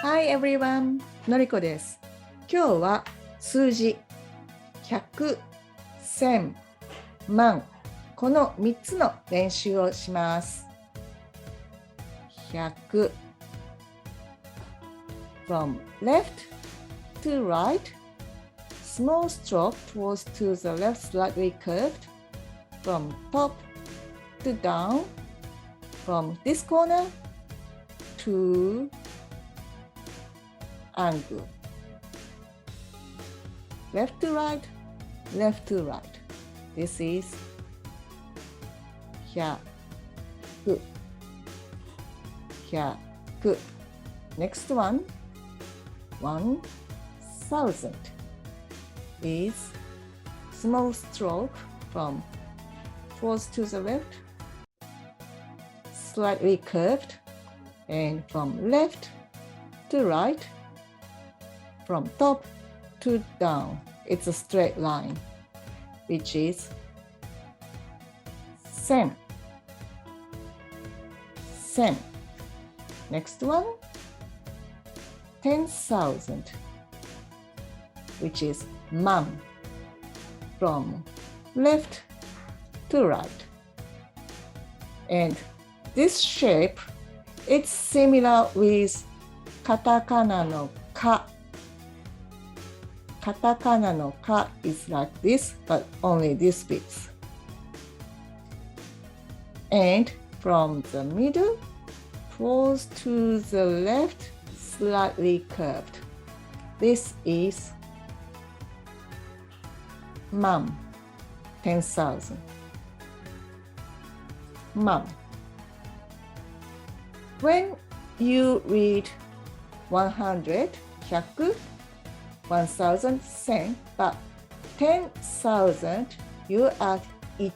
Hi everyone! のりこです。今日は数字100、1000、万この3つの練習をします。100 from left to right, small stroke towards to the left slightly curved, from top to down, from this corner to angle. Left to right, left to right. This is 100. 100. Next one, 1000 is small stroke from towards to the left, slightly curved, and from left to right, from top to down. It's a straight line, which is 1000. 1000. Next one, 10,000, which is 万 from left to right. And this shape, it's similar with katakana no ka. Katakana no ka is like this, but only this bit. And from the middle towards to the left, slightly curved. This is 万 10,000. 万. When you read 100, 100, 1000, 1000, but 10,000, you add 1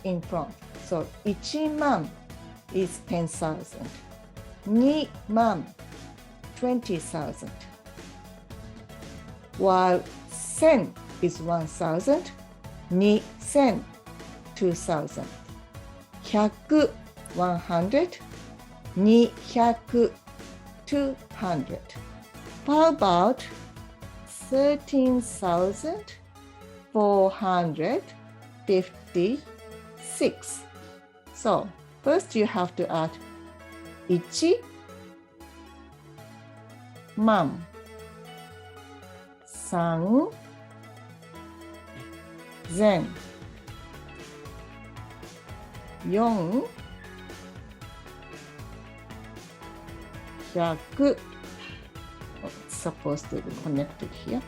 in front. So 1万 is 10,000. 2万 20,000. While 1000 is 1,000, 2000 2,000. 100 100, 200 200. How about 13,456? So first you have to add 1万 3000 400 100 it's supposed to be connected here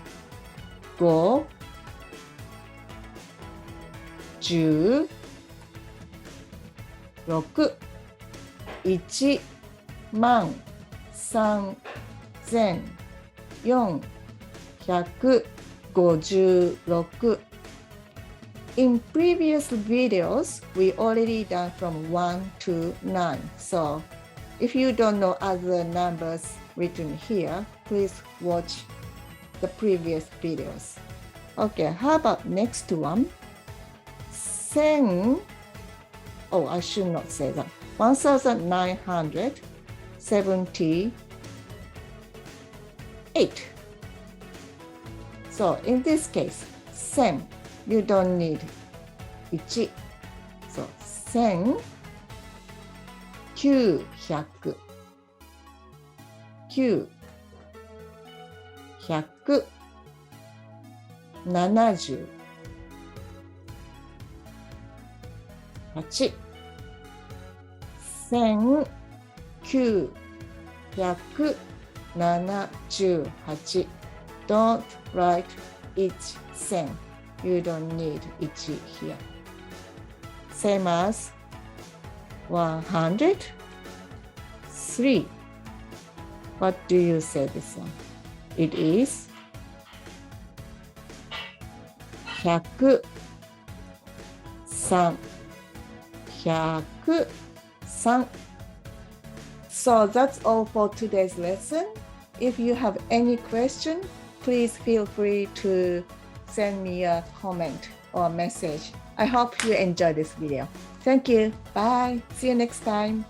5 10 6 1万 3,456. In previous videos, we already done from 1 to 9. So if you don't know other numbers written here, please watch the previous videos. Okay, how about next one? 1000, oh, I should not say that. 1,978. So in this case, 1000, you don't need 1. So 1900 970 8 1978. Don't write each 1000. You don't need 1 here. Same as 103. What do you say this one? It is 103. 103. So that's all for today's lesson. If you have any question, please feel free to send me a comment or message. I hope you enjoyed this video. Thank you. Bye. See you next time.